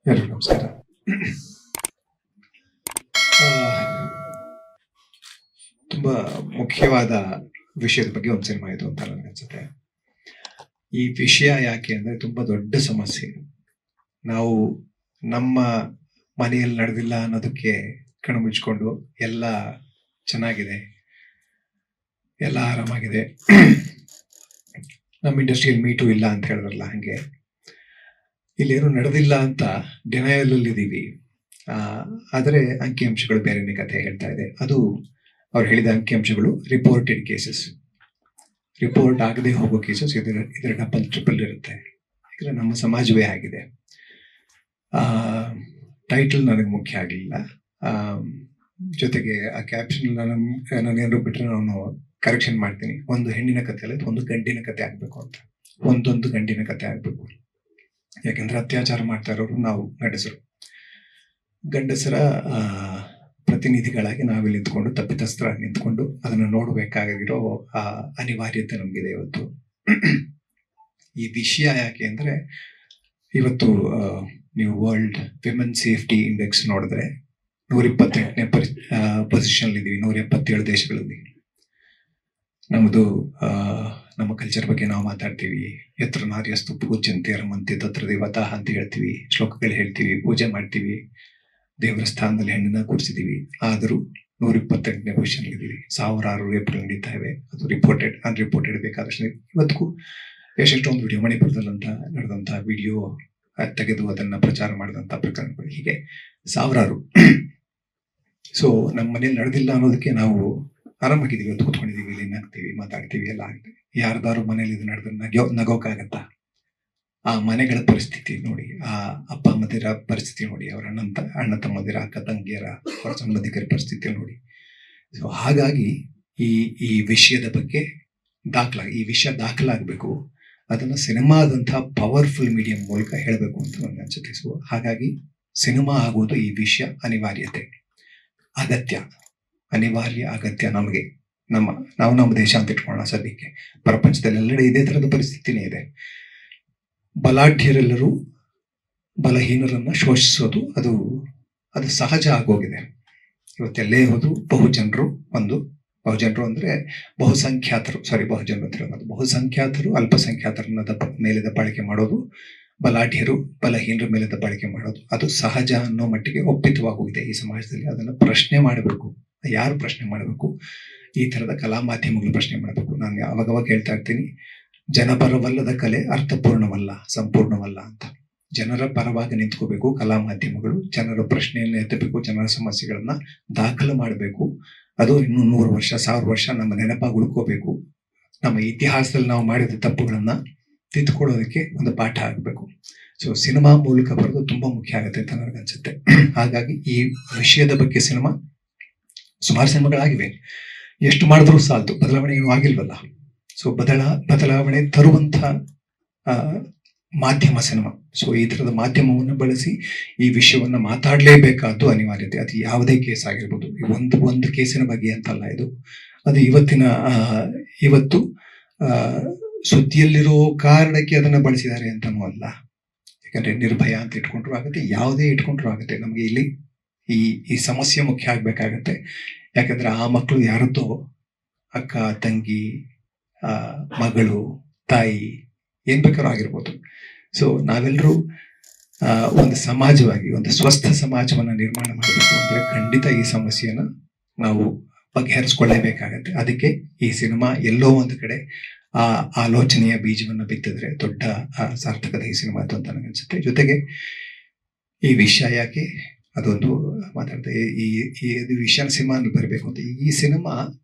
ಎಲ್ಲರಿಗೂ ನಮಸ್ಕಾರ. ಆ, ತುಂಬಾ ಮುಖ್ಯವಾದ ವಿಷಯದ ಬಗ್ಗೆ ಒಂದು ಸಿನಿಮಾ ಇದು ಅಂತ ನನಗೆ ಅನ್ಸುತ್ತೆ. ಈ ವಿಷಯ ಯಾಕೆ ಅಂದ್ರೆ ತುಂಬಾ ದೊಡ್ಡ ಸಮಸ್ಯೆ. ನಾವು ನಮ್ಮ ಮನೆಯಲ್ಲಿ ನಡೆದಿಲ್ಲ ಅನ್ನೋದಕ್ಕೆ ಕಣ್ಣು ಮುಚ್ಕೊಂಡು ಎಲ್ಲ ಚೆನ್ನಾಗಿದೆ, ಎಲ್ಲ ಆರಾಮಾಗಿದೆ, ನಮ್ಮ ಇಂಡಸ್ಟ್ರಿಯಲ್ಲಿ ಮೀಟು ಇಲ್ಲ ಅಂತ ಹೇಳಿದ್ರಲ್ಲ, ಹಂಗೆ ಇಲ್ಲೇನು ನಡೆದಿಲ್ಲ ಅಂತ ಡಿನಯಲ್ ಇದ್ದೀವಿ. ಆದರೆ ಅಂಕಿಅಂಶಗಳು ಬೇರೆನೇ ಕಥೆ ಹೇಳ್ತಾ ಇದೆ. ಅದು ಅವ್ರು ಹೇಳಿದ ಅಂಕಿಅಂಶಗಳು ರಿಪೋರ್ಟೆಡ್ ಕೇಸಸ್, ರಿಪೋರ್ಟ್ ಆಗದೆ ಹೋಗೋ ಕೇಸಸ್ ಇದರ ಡಬಲ್ ಟ್ರಿಪಲ್ ಇರುತ್ತೆ. ಯಾಕಂದ್ರೆ ನಮ್ಮ ಸಮಾಜವೇ ಆಗಿದೆ. ಟೈಟಲ್ ನನಗೆ ಮುಖ್ಯ ಆಗಲಿಲ್ಲ, ಜೊತೆಗೆ ಆ ಕ್ಯಾಪ್ಷನ್ ನಾನೇನಾದ್ರು ಬಿಟ್ಟರೆ ನಾನು ಕರೆಕ್ಷನ್ ಮಾಡ್ತೀನಿ. ಒಂದು ಹೆಣ್ಣಿನ ಕಥೆ ಅಲ್ಲ, ಒಂದು ಗಂಡಿನ ಕಥೆ ಆಗ್ಬೇಕು ಅಂತ, ಒಂದೊಂದು ಗಂಡಿನ ಕಥೆ ಆಗ್ಬೇಕು. ಯಾಕೆಂದ್ರೆ ಅತ್ಯಾಚಾರ ಮಾಡ್ತಾ ಇರೋರು ನಾವು ಗಂಡಸರ ಪ್ರತಿನಿಧಿಗಳಾಗಿ ನಾವಿಲ್ಲಿ ನಿಂತ್ಕೊಂಡು, ತಪ್ಪಿತಸ್ಥರಾಗಿ ನಿಂತ್ಕೊಂಡು ಅದನ್ನು ನೋಡಬೇಕಾಗಿರೋ ಅನಿವಾರ್ಯತೆ ನಮಗಿದೆ ಇವತ್ತು. ಈ ವಿಷಯ ಯಾಕೆ ಅಂದ್ರೆ, ಇವತ್ತು ನೀವು ವರ್ಲ್ಡ್ ವಿಮೆನ್ ಸೇಫ್ಟಿ ಇಂಡೆಕ್ಸ್ ನೋಡಿದ್ರೆ 128ನೇ ಪೊಸಿಷನ್ ಇದ್ದೀವಿ, 177 ದೇಶಗಳಲ್ಲಿ. ನಮ್ಮದು ನಮ್ಮ ಕಲ್ಚರ್ ಬಗ್ಗೆ ನಾವು ಮಾತಾಡ್ತೀವಿ. ಯತ್ರ ನಾರ್ಯಸ್ತು ಪೂಜ್ಯಂತೆ ರಮಂತೆ ತತ್ರ ದೇವತಾಃ ಅಂತ ಹೇಳ್ತೀವಿ, ಶ್ಲೋಕಗಳು ಹೇಳ್ತೀವಿ, ಪೂಜೆ ಮಾಡ್ತೀವಿ, ದೇವರ ಸ್ಥಾನದಲ್ಲಿ ಹೆಣ್ಣನ್ನ ಕೂರಿಸಿದೀವಿ. ಆದರೂ 128ನೇ ಪೊಸಿಷನ್ ಇದ್ದೀವಿ. ಸಾವಿರಾರು ರೇಪ್ಗಳು ನಡೀತಾ ಇವೆ. ಅದು ರಿಪೋರ್ಟೆಡ್ ಅನ್ರಿಪೋರ್ಟೆಡ್ ಬೇಕಾದಷ್ಟು. ಇವತ್ತಿಗೂ ಎಷ್ಟೊಂದು ವಿಡಿಯೋ, ಮಣಿಪುರದಲ್ಲಂತ ನಡೆದಂತ ವಿಡಿಯೋ ತೆಗೆದು ಅದನ್ನ ಪ್ರಚಾರ ಮಾಡಿದಂತ ಪ್ರಕರಣಗಳು, ಹೀಗೆ ಸಾವಿರಾರು. ಸೊ ನಮ್ಮ ಮನೇಲಿ ನಡೆದಿಲ್ಲ ಅನ್ನೋದಕ್ಕೆ ನಾವು ಆರಾಮಾಗಿದ್ದೀವಿ, ಅದು ಕೂತ್ಕೊಂಡಿದ್ದೀವಿ, ಇಲ್ಲಿ ನಗ್ತೀವಿ, ಮಾತಾಡ್ತೀವಿ, ಎಲ್ಲ ಆಗ್ತೀವಿ. ಯಾರ್ದಾರು ಮನೇಲಿ ಇದು ನಡೆದ್ರೆ ನಗೋಕ್ಕಾಗತ್ತಾ? ಆ ಮನೆಗಳ ಪರಿಸ್ಥಿತಿ ನೋಡಿ, ಆ ಅಪ್ಪ ಅಮ್ಮದಿರ ಪರಿಸ್ಥಿತಿ ನೋಡಿ, ಅವರ ಅಣ್ಣ ತಮ್ಮದಿರ, ಅಕ್ಕ ತಂಗಿಯರ, ಅವರ ಸಂಬಂಧಿಕರ ಪರಿಸ್ಥಿತಿ ನೋಡಿ. ಸೊ ಹಾಗಾಗಿ ಈ ವಿಷಯದ ಬಗ್ಗೆ ಈ ವಿಷಯ ದಾಖಲಾಗಬೇಕು. ಅದನ್ನ ಸಿನಿಮಾದಂತಹ ಪವರ್ಫುಲ್ ಮೀಡಿಯಂ ಮೂಲಕ ಹೇಳಬೇಕು ಅಂತ ನನಗೆ ಅನ್ಸುತ್ತೆ. ಸೊ ಹಾಗಾಗಿ ಸಿನಿಮಾ ಆಗೋದು ಈ ವಿಷಯ ಅನಿವಾರ್ಯತೆ, ಅಗತ್ಯ, ಅನಿವಾರ್ಯ, ಅಗತ್ಯ ನಮಗೆ. ನಾವು ನಮ್ಮ ದೇಶ ಅಂತ ಇಟ್ಕೊಳ್ಳೋಣ. ಸದ್ಯಕ್ಕೆ ಪ್ರಪಂಚದಲ್ಲಿ ಎಲ್ಲೆಡೆ ಇದೇ ತರದ ಪರಿಸ್ಥಿತಿನೇ ಇದೆ. ಬಲಾಢ್ಯರೆಲ್ಲರೂ ಬಲಹೀನರನ್ನ ಶೋಷಿಸೋದು ಅದು ಸಹಜ ಆಗೋಗಿದೆ. ಇವತ್ತೆಲ್ಲೇ ಹೋದ್ರು ಬಹುಜನರು ಅಂದ್ರೆ ಬಹುಸಂಖ್ಯಾತರು ಅಂತ ಹೇಳೋದು, ಬಹುಸಂಖ್ಯಾತರು ಅಲ್ಪಸಂಖ್ಯಾತರನ್ನ ಮೇಲೆ ದಬ್ಬಾಳಿಕೆ ಮಾಡೋದು, ಬಲಾಢ್ಯರು ಬಲಹೀನರ ಮೇಲೆ ದಬ್ಬಾಳಿಕೆ ಮಾಡೋದು ಅದು ಸಹಜ ಅನ್ನೋ ಮಟ್ಟಿಗೆ ಒಪ್ಪಿತವಾಗೋಗಿದೆ ಈ ಸಮಾಜದಲ್ಲಿ. ಅದನ್ನ ಪ್ರಶ್ನೆ ಮಾಡಬೇಕು. ಯಾರು ಪ್ರಶ್ನೆ ಮಾಡಬೇಕು? ಈ ತರದ ಕಲಾ ಮಾಧ್ಯಮಗಳು ಪ್ರಶ್ನೆ ಮಾಡಬೇಕು. ನಾನು ಅವಾಗವಾಗ ಹೇಳ್ತಾ ಇರ್ತೀನಿ, ಜನಪರವಲ್ಲದ ಕಲೆ ಅರ್ಥಪೂರ್ಣವಲ್ಲ, ಸಂಪೂರ್ಣವಲ್ಲ ಅಂತ. ಜನರ ಪರವಾಗಿ ನಿಂತ್ಕೋಬೇಕು ಕಲಾ ಮಾಧ್ಯಮಗಳು. ಜನರ ಪ್ರಶ್ನೆಯನ್ನು ಎತ್ತಬೇಕು, ಜನರ ಸಮಸ್ಯೆಗಳನ್ನ ದಾಖಲು ಮಾಡಬೇಕು. ಅದು ಇನ್ನು 100 ವರ್ಷ 1000 ವರ್ಷ ನಮ್ಮ ನೆನಪಾಗಿ ಉಳ್ಕೋಬೇಕು. ನಮ್ಮ ಇತಿಹಾಸದಲ್ಲಿ ನಾವು ಮಾಡಿದ ತಪ್ಪುಗಳನ್ನ ತಿದ್ದುಕೊಳ್ಳೋದಕ್ಕೆ ಒಂದು ಪಾಠ ಆಗಬೇಕು. ಸೊ ಸಿನಿಮಾ ಮೂಲಕ ಬರೋದು ತುಂಬಾ ಮುಖ್ಯ ಆಗುತ್ತೆ ಅಂತ ನನಗನ್ಸುತ್ತೆ. ಹಾಗಾಗಿ ಈ ವಿಷಯದ ಬಗ್ಗೆ ಸುಮಾರು ಸಿನಿಮಾಗಳಾಗಿವೆ, ಎಷ್ಟು ಮಾಡಿದ್ರೂ ಸಾಲದು, ಬದಲಾವಣೆ ಏನೂ ಆಗಿಲ್ವಲ್ಲ. ಸೊ ಬದಲಾವಣೆ ತರುವಂತ ಮಾಧ್ಯಮ ಸಿನಿಮಾ. ಸೊ ಈ ತರದ ಮಾಧ್ಯಮವನ್ನು ಬಳಸಿ ಈ ವಿಷಯವನ್ನ ಮಾತಾಡ್ಲೇಬೇಕಾದ್ದು ಅನಿವಾರ್ಯತೆ. ಅದು ಯಾವುದೇ ಕೇಸ್ ಆಗಿರ್ಬೋದು. ಒಂದು ಕೇಸಿನ ಬಗ್ಗೆ ಅಂತಲ್ಲ ಇದು. ಅದು ಇವತ್ತು ಸುದ್ದಿಯಲ್ಲಿರೋ ಕಾರಣಕ್ಕೆ ಅದನ್ನ ಬಳಸಿದ್ದಾರೆ ಅಂತನೂ ಅಲ್ಲ. ಯಾಕಂದ್ರೆ ನಿರ್ಭಯ ಅಂತ ಇಟ್ಕೊಂಡ್ರು ಆಗುತ್ತೆ, ಯಾವುದೇ ಇಟ್ಕೊಂಡ್ರು ಆಗುತ್ತೆ. ನಮ್ಗೆ ಇಲ್ಲಿ ಈ ಸಮಸ್ಯೆ ಮುಖ್ಯ ಆಗ್ಬೇಕಾಗತ್ತೆ. ಯಾಕಂದ್ರೆ ಆ ಮಕ್ಕಳು ಯಾರದ್ದೋ ಅಕ್ಕ, ತಂಗಿ, ಮಗಳು, ತಾಯಿ, ಏನ್ ಬೇಕಾದ್ರೂ ಆಗಿರ್ಬೋದು. ಸೊ ನಾವೆಲ್ಲರೂ ಒಂದು ಸಮಾಜವಾಗಿ ಒಂದು ಸ್ವಸ್ಥ ಸಮಾಜವನ್ನ ನಿರ್ಮಾಣ ಮಾಡಬೇಕು ಅಂದ್ರೆ ಖಂಡಿತ ಈ ಸಮಸ್ಯೆಯನ್ನ ನಾವು ಬಗೆಹರಿಸ್ಕೊಳ್ಳೇಬೇಕಾಗತ್ತೆ. ಅದಕ್ಕೆ ಈ ಸಿನಿಮಾ ಎಲ್ಲೋ ಒಂದು ಕಡೆ ಆ ಆಲೋಚನೆಯ ಬೀಜವನ್ನ ಬಿತ್ತಿದ್ರೆ ದೊಡ್ಡ ಸಾರ್ಥಕತೆ ಈ ಸಿನಿಮಾ ಅಂತ ನನಗನ್ಸುತ್ತೆ. ಜೊತೆಗೆ ಈ ವಿಷಯ ಯಾಕೆ ಅದೊಂದು ಮಾತಾಡ್ತಾ ಈ ವಿಷಯ ಸಿನಿಮಾ ಬರಬೇಕು ಅಂತ. ಈ ಸಿನಿಮಾ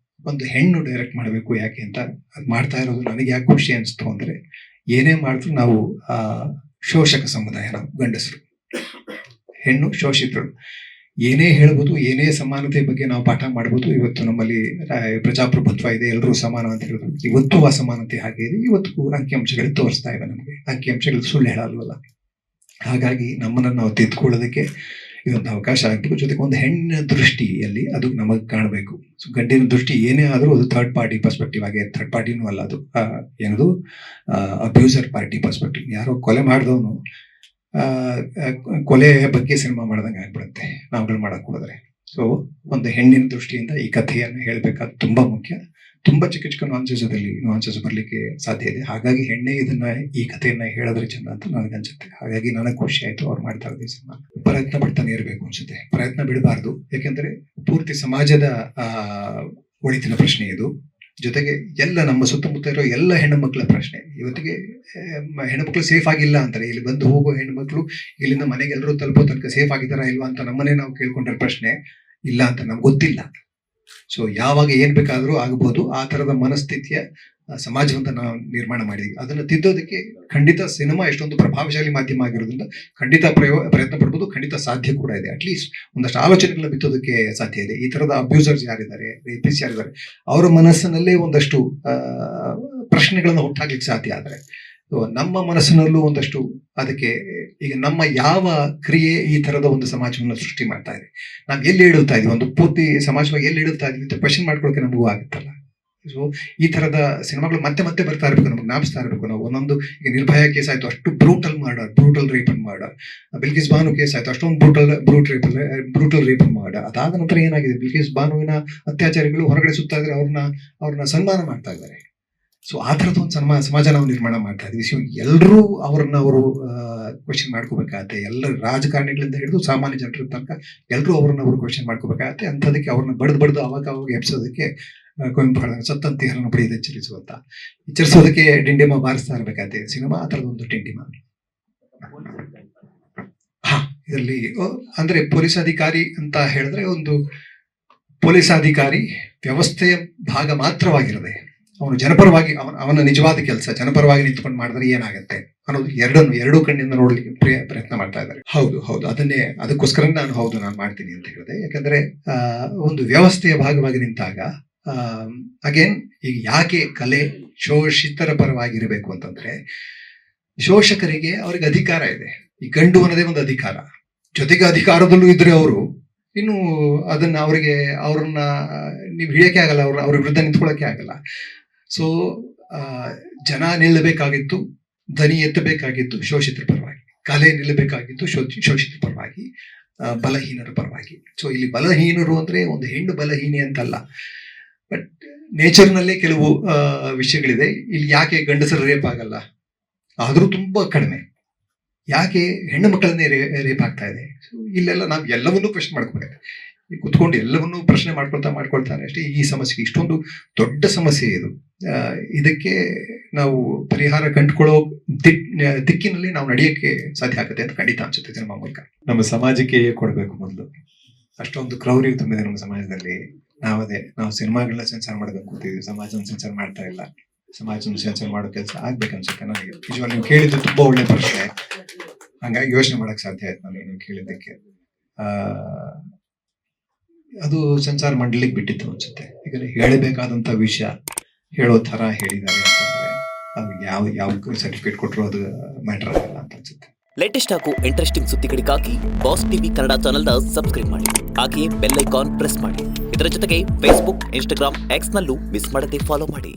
ಒಂದು ಹೆಣ್ಣು ಡೈರೆಕ್ಟ್ ಮಾಡಬೇಕು. ಯಾಕೆ ಅಂತ ಅದು ಮಾಡ್ತಾ ಇರೋದು ನನಗೆ ಯಾಕೆ ಖುಷಿ ಅನಿಸ್ತು ಅಂದ್ರೆ, ಏನೇ ಮಾಡಿದ್ರು ನಾವು ಶೋಷಕ ಸಮುದಾಯ, ನಾವು ಗಂಡಸರು, ಹೆಣ್ಣು ಶೋಷಿತರು, ಏನೇ ಹೇಳ್ಬೋದು, ಏನೇ ಸಮಾನತೆ ಬಗ್ಗೆ ನಾವು ಪಾಠ ಮಾಡ್ಬೋದು. ಇವತ್ತು ನಮ್ಮಲ್ಲಿ ಪ್ರಜಾಪ್ರಭುತ್ವ ಇದೆ, ಎಲ್ಲರೂ ಸಮಾನ ಅಂತ ಹೇಳ್ಬೋದು. ಇವತ್ತು ಅಸಮಾನತೆ ಹಾಗೆ ಇದೆ. ಇವತ್ತು ಅಂಕಿಅಂಶಗಳು ತೋರಿಸ್ತಾ ಇವೆ ನಮಗೆ. ಅಂಕಿಅಂಶಗಳು ಸುಳ್ಳು ಹೇಳಲ್ವಲ್ಲ. ಹಾಗಾಗಿ ನಮ್ಮನ್ನು ನಾವು ತಿದ್ದುಕೊಳ್ಳೋದಕ್ಕೆ ಇದೊಂದು ಅವಕಾಶ ಆಗ್ಬೇಕು. ಜೊತೆಗೆ ಒಂದು ಹೆಣ್ಣಿನ ದೃಷ್ಟಿಯಲ್ಲಿ ಅದು ನಮಗೆ ಕಾಣಬೇಕು. ಸೊ ಗಂಡಿನ ದೃಷ್ಟಿ ಏನೇ ಆದರೂ ಅದು ಥರ್ಡ್ ಪಾರ್ಟಿ ಪರ್ಸ್ಪೆಕ್ಟಿವ್ ಆಗಿ, ಥರ್ಡ್ ಪಾರ್ಟಿನೂ ಅಲ್ಲ ಅದು, ಏನದು ಅಬ್ಯೂಸರ್ ಪಾರ್ಟಿ ಪರ್ಸ್ಪೆಕ್ಟಿವ್. ಯಾರೋ ಕೊಲೆ ಮಾಡಿದವನು ಕೊಲೆ ಬಗ್ಗೆ ಸಿನಿಮಾ ಮಾಡ್ದಂಗೆ ಆಗ್ಬಿಡುತ್ತೆ ನಾವುಗಳು ಮಾಡಕ್ ಹೋದ್ರೆ. ಸೊ ಒಂದು ಹೆಣ್ಣಿನ ದೃಷ್ಟಿಯಿಂದ ಈ ಕಥೆಯನ್ನು ಹೇಳ್ಬೇಕಾದ ತುಂಬಾ ಮುಖ್ಯ. ತುಂಬಾ ಚಿಕ್ಕ ಚಿಕ್ಕ ನುವಾನ್ಸಸ್ ಬರ್ಲಿಕ್ಕೆ ಸಾಧ್ಯ ಇದೆ. ಹಾಗಾಗಿ ಹೆಣ್ಣೆ ಇದನ್ನ ಈ ಕಥೆಯನ್ನ ಹೇಳಿದ್ರೆ ಚೆನ್ನ ಅಂತ ನನಗನ್ಸುತ್ತೆ. ಹಾಗಾಗಿ ನನಗೆ ಖುಷಿ ಆಯ್ತು ಅವ್ರು ಮಾಡ್ತಾ ಇರೋದು ಸಿನಿಮಾ. ಪ್ರಯತ್ನ ಬಿಡ್ತಾನೆ ಇರಬೇಕು ಅನ್ಸುತ್ತೆ, ಪ್ರಯತ್ನ ಬಿಡಬಾರ್ದು. ಯಾಕೆಂದ್ರೆ ಪೂರ್ತಿ ಸಮಾಜದ ಒಳಿತಿನ ಪ್ರಶ್ನೆ ಇದು. ಜೊತೆಗೆ ಎಲ್ಲ ನಮ್ಮ ಸುತ್ತಮುತ್ತ ಇರೋ ಎಲ್ಲ ಹೆಣ್ಣು ಮಕ್ಕಳ ಪ್ರಶ್ನೆ. ಇವತ್ತಿಗೆ ಹೆಣ್ಣು ಮಕ್ಕಳು ಸೇಫ್ ಆಗಿಲ್ಲ ಅಂತಾರೆ. ಇಲ್ಲಿ ಬಂದು ಹೋಗೋ ಹೆಣ್ಣು ಮಕ್ಕಳು ಇಲ್ಲಿಂದ ಮನೆಗೆ ಎಲ್ಲರೂ ತಲುಪೋ ತನಕ ಸೇಫ್ ಆಗಿದ್ದಾರಾ ಇಲ್ವಾ ಅಂತ ನಮ್ಮನ್ನೇ ನಾವು ಕೇಳ್ಕೊಂಡ್ರೆ ಪ್ರಶ್ನೆ ಇಲ್ಲ ಅಂತ ನಮ್ಗೆ ಗೊತ್ತಿಲ್ಲ. ಸೊ ಯಾವಾಗ ಏನ್ ಬೇಕಾದ್ರೂ ಆಗಬಹುದು, ಆ ತರದ ಮನಸ್ಥಿತಿಯ ಸಮಾಜವನ್ನ ನಾವು ನಿರ್ಮಾಣ ಮಾಡಿದ್ವಿ. ಅದನ್ನು ತಿದ್ದೋದಕ್ಕೆ ಖಂಡಿತ ಸಿನಿಮಾ ಎಷ್ಟೊಂದು ಪ್ರಭಾವಶಾಲಿ ಮಾಧ್ಯಮ ಆಗಿರೋದ್ರಿಂದ ಖಂಡಿತ ಪ್ರಯತ್ನ ಪಡ್ಬೋದು, ಖಂಡಿತ ಸಾಧ್ಯ ಕೂಡ ಇದೆ. ಅಟ್ಲೀಸ್ಟ್ ಒಂದಷ್ಟು ಆಲೋಚನೆಗಳನ್ನ ಬಿತ್ತೋದಕ್ಕೆ ಸಾಧ್ಯ ಇದೆ. ಈ ತರದ ಅಬ್ಯೂಸರ್ಸ್ ಯಾರಿದ್ದಾರೆ, ರೇಪಿಸ್ ಯಾರಿದ್ದಾರೆ, ಅವರ ಮನಸ್ಸಿನಲ್ಲೇ ಒಂದಷ್ಟು ಪ್ರಶ್ನೆಗಳನ್ನ ಹುಟ್ಟಾಕ್ಲಿಕ್ಕೆ ಸಾಧ್ಯ ಆದರೆ ನಮ್ಮ ಮನಸ್ಸಿನಲ್ಲೂ ಒಂದಷ್ಟು ಅದಕ್ಕೆ ಈಗ ನಮ್ಮ ಯಾವ ಕ್ರಿಯೆ ಈ ತರದ ಒಂದು ಸಮಾಜವನ್ನು ಸೃಷ್ಟಿ ಮಾಡ್ತಾ ಇದೆ, ನಾವು ಎಲ್ಲಿ ಇಡುತ್ತಾ ಇದೀವಿ, ಒಂದು ಪೂರ್ತಿ ಸಮಾಜವಾಗಿ ಎಲ್ಲಿ ಇಡುತ್ತಾ ಇದೀವಿ ಅಂತ ಕ್ವೆಶ್ಚನ್ ಮಾಡ್ಕೊಳಕ್ಕೆ ನಮಗೂ ಆಗುತ್ತಲ್ಲ. ಸೊ ಈ ತರದ ಸಿನಿಮಾಗಳು ಮತ್ತೆ ಮತ್ತೆ ಬರ್ತಾ ಇರಬೇಕು, ನಮಗೆ ಜ್ಞಾಪಿಸ್ತಾ ಇರಬೇಕು. ನಾವು ಒಂದೊಂದು ಈಗ ನಿರ್ಭಯ ಕೇಸ್ ಆಯ್ತು, ಅಷ್ಟು brutal rape murder. Bilkis Banu case ಆಯ್ತು, ಅಷ್ಟೊಂದು ಬ್ರೂಟಲ್ ರೇಪ್ ಮರ್ಡರ್. ಅದಾದ ನಂತರ ಏನಾಗಿದೆ, ಬಿಲ್ಕಿಸ್ ಬಾನುವಿನ ಅತ್ಯಾಚಾರಿಗಳು ಹೊರಗಡೆ ಸುತ್ತಾ ಇದ್ರೆ ಅವ್ರನ್ನ ಸನ್ಮಾನ ಮಾಡ್ತಾ ಇದ್ದಾರೆ. ಸೊ ಆ ಥರದ ಒಂದು ಸಮಾಜ ನಾವು ನಿರ್ಮಾಣ ಮಾಡ್ತಾ ಇದ್ದೀವಿ. ಸೊ ಎಲ್ಲರೂ ಅವರು ಕ್ವೆಶ್ಚನ್ ಮಾಡ್ಕೋಬೇಕಾಗತ್ತೆ. ಎಲ್ಲ ರಾಜಕಾರಣಿಗಳಿಂದ ಹಿಡಿದು ಸಾಮಾನ್ಯ ಜನರ ತನಕ ಎಲ್ಲರೂ ಅವರು ಕ್ವೆಶ್ಚನ್ ಮಾಡ್ಕೋಬೇಕಾಗತ್ತೆ. ಅಂಥದಕ್ಕೆ ಅವ್ರನ್ನ ಬಡ್ದು ಅವಾಗ ಎಬ್ಸೋದಕ್ಕೆ ಕುವೆಂಪು ಹೇಳಿದ ಸತ್ತಂತಿ ಹರನು ಬಡಿಯದೆ ಎಚ್ಚರಿಸೋದಕ್ಕೆ ಡಿಂಡಿಮ ಬಾರಿಸ್ತಾ ಇರಬೇಕಾಗತ್ತೆ. ಸಿನಿಮಾ ಆ ಥರದ ಒಂದು ಡಿಂಡಿಮ. ಇದರಲ್ಲಿ ಅಂದ್ರೆ ಪೊಲೀಸ್ ಅಧಿಕಾರಿ ಅಂತ ಹೇಳಿದ್ರೆ ಒಂದು ಪೊಲೀಸ್ ಅಧಿಕಾರಿ ವ್ಯವಸ್ಥೆಯ ಭಾಗ ಮಾತ್ರವಾಗಿರದೆ ಅವನು ಜನಪರವಾಗಿ ಅವನ ನಿಜವಾದ ಕೆಲಸ ಜನಪರವಾಗಿ ನಿಂತ್ಕೊಂಡು ಮಾಡಿದ್ರೆ ಏನಾಗುತ್ತೆ ಅನ್ನೋದು ಎರಡೂ ಕಣ್ಣಿಂದ ನೋಡ್ಲಿಕ್ಕೆ ಪ್ರಯತ್ನ ಮಾಡ್ತಾ ಇದ್ದಾರೆ. ಹೌದು ಅದಕ್ಕೋಸ್ಕರ ನಾನು ಮಾಡ್ತೀನಿ ಅಂತ ಹೇಳಿದೆ. ಯಾಕಂದ್ರೆ ಒಂದು ವ್ಯವಸ್ಥೆಯ ಭಾಗವಾಗಿ ನಿಂತಾಗ ಅಗೇನ್ ಈಗ ಯಾಕೆ ಕಲೆ ಶೋಷಿತರ ಪರವಾಗಿರಬೇಕು ಅಂತಂದ್ರೆ, ಶೋಷಕರಿಗೆ ಅವ್ರಿಗೆ ಅಧಿಕಾರ ಇದೆ. ಈ ಗಂಡು ಅನ್ನೋದೇ ಒಂದು ಅಧಿಕಾರ, ಜೊತೆಗೆ ಅಧಿಕಾರದಲ್ಲೂ ಇದ್ರೆ ಅವರು ಇನ್ನು ಅದನ್ನ ಅವ್ರನ್ನ ನೀವು ಹಿಡಿಯಕ್ಕೆ ಆಗಲ್ಲ, ಅವ್ರ ವಿರುದ್ಧ ನಿಂತ್ಕೊಳ್ಳೋಕೆ ಆಗಲ್ಲ. ಸೊ ಜನ ನಿಲ್ಲಬೇಕಾಗಿತ್ತು, ಧ್ವನಿ ಎತ್ತಬೇಕಾಗಿತ್ತು ಶೋಷಿತರ ಪರವಾಗಿ, ಕಲೆ ನಿಲ್ಲಬೇಕಾಗಿತ್ತು ಶೋಷಿತರ ಪರವಾಗಿ, ಬಲಹೀನರ ಪರವಾಗಿ. ಸೊ ಇಲ್ಲಿ ಬಲಹೀನರು ಅಂದ್ರೆ ಒಂದು ಹೆಣ್ಣು ಬಲಹೀನಿ ಅಂತಲ್ಲ, ಬಟ್ ನೇಚರ್ನಲ್ಲೇ ಕೆಲವು ವಿಷಯಗಳಿದೆ. ಇಲ್ಲಿ ಯಾಕೆ ಗಂಡಸರ ರೇಪ್ ಆಗಲ್ಲ, ಆದ್ರೂ ತುಂಬಾ ಕಡಿಮೆ. ಯಾಕೆ ಹೆಣ್ಣು ಮಕ್ಕಳನ್ನೇ ರೇಪ್ ಆಗ್ತಾ ಇದೆ? ಸೊ ಇಲ್ಲೆಲ್ಲ ನಾವು ಎಲ್ಲವನ್ನೂ ಪ್ರಶ್ನೆ ಮಾಡ್ಕೋಬೇಕು. ಕುತ್ಕೊಂಡು ಎಲ್ಲವನ್ನೂ ಪ್ರಶ್ನೆ ಮಾಡ್ಕೊಳ್ತಾನೆ ಅಷ್ಟೇ ಈ ಸಮಸ್ಯೆಗೆ. ಇಷ್ಟೊಂದು ದೊಡ್ಡ ಸಮಸ್ಯೆ ಇದು. ಇದಕ್ಕೆ ನಾವು ಪರಿಹಾರ ಕಂಡುಕೊಳ್ಳೋ ದಿಕ್ಕಿನಲ್ಲಿ ನಾವು ನಡೆಯಕ್ಕೆ ಸಾಧ್ಯ ಆಗುತ್ತೆ ಅಂತ ಖಂಡಿತ ಅನ್ಸುತ್ತೆ ಸಿನಿಮಾ ಮೂಲಕ. ನಮ್ಮ ಸಮಾಜಕ್ಕೆ ಕೊಡಬೇಕು ಮೊದಲು. ಅಷ್ಟೊಂದು ಕ್ರೌರ್ಯ ತುಂಬಿದೆ ನಮ್ಮ ಸಮಾಜದಲ್ಲಿ. ನಾವು ಸಿನಿಮಾಗಳನ್ನ ಸೆನ್ಸರ್ ಮಾಡಬೇಕು ಅಂತೀವಿ, ಸಮಾಜವನ್ನು ಸೆನ್ಸರ್ ಮಾಡ್ತಾ ಇಲ್ಲ. ಸಮಾಜವನ್ನು ಸೆನ್ಸರ್ ಮಾಡೋ ಕೆಲಸ ಆಗ್ಬೇಕನ್ಸುತ್ತೆ ನನಗೆ. ನಿಜವಾಗ ನೀವು ಕೇಳಿದ್ದು ತುಂಬಾ ಒಳ್ಳೆ ಪ್ರಶ್ನೆ, ಹಂಗಾಗಿ ಯೋಚನೆ ಮಾಡಕ್ ಸಾಧ್ಯ ಆಯ್ತು ನನಗೆ ನೀವು ಕೇಳಿದ್ದಕ್ಕೆ. ಅದು ಸೆನ್ಸಾರ್ ಮಂಡಳಿಗೆ ಬಿಟ್ಟಿತ್ತು ಅನ್ಸುತ್ತೆ. ಈಗ ಹೇಳಬೇಕಾದಂತ ವಿಷಯ ಹೇಳೋ ತರ ಹೇಳಿದ್ದಾರೆ ಅಂತಂದ್ರೆ ಅದು ಯಾವ ಸರ್ಟಿಫಿಕೇಟ್ ಕೊಟ್ಟರು ಅದು ಮ್ಯಾಟರ್ ಆಗಲ್ಲ ಅಂತ ಅನ್ಸುತ್ತೆ. ಲೇಟೆಸ್ಟ್ ಹಾಗೂ ಇಂಟ್ರೆಸ್ಟಿಂಗ್ ಸುದ್ದಿಗಳಿಗಾಗಿ ಬಾಸ್ ಟಿವಿ ಕನ್ನಡ ಚಾನೆಲ್ನ ಸಬ್ಸ್ಕ್ರೈಬ್ ಮಾಡಿ, ಹಾಗೆಯೇ ಬೆಲ್ ಐಕಾನ್ ಪ್ರೆಸ್ ಮಾಡಿ. ಇದರ ಜೊತೆಗೆ ಫೇಸ್ಬುಕ್, ಇನ್ಸ್ಟಾಗ್ರಾಮ್, ಎಕ್ಸ್ ನಲ್ಲೂ ಮಿಸ್ ಮಾಡದೆ ಫಾಲೋ ಮಾಡಿ.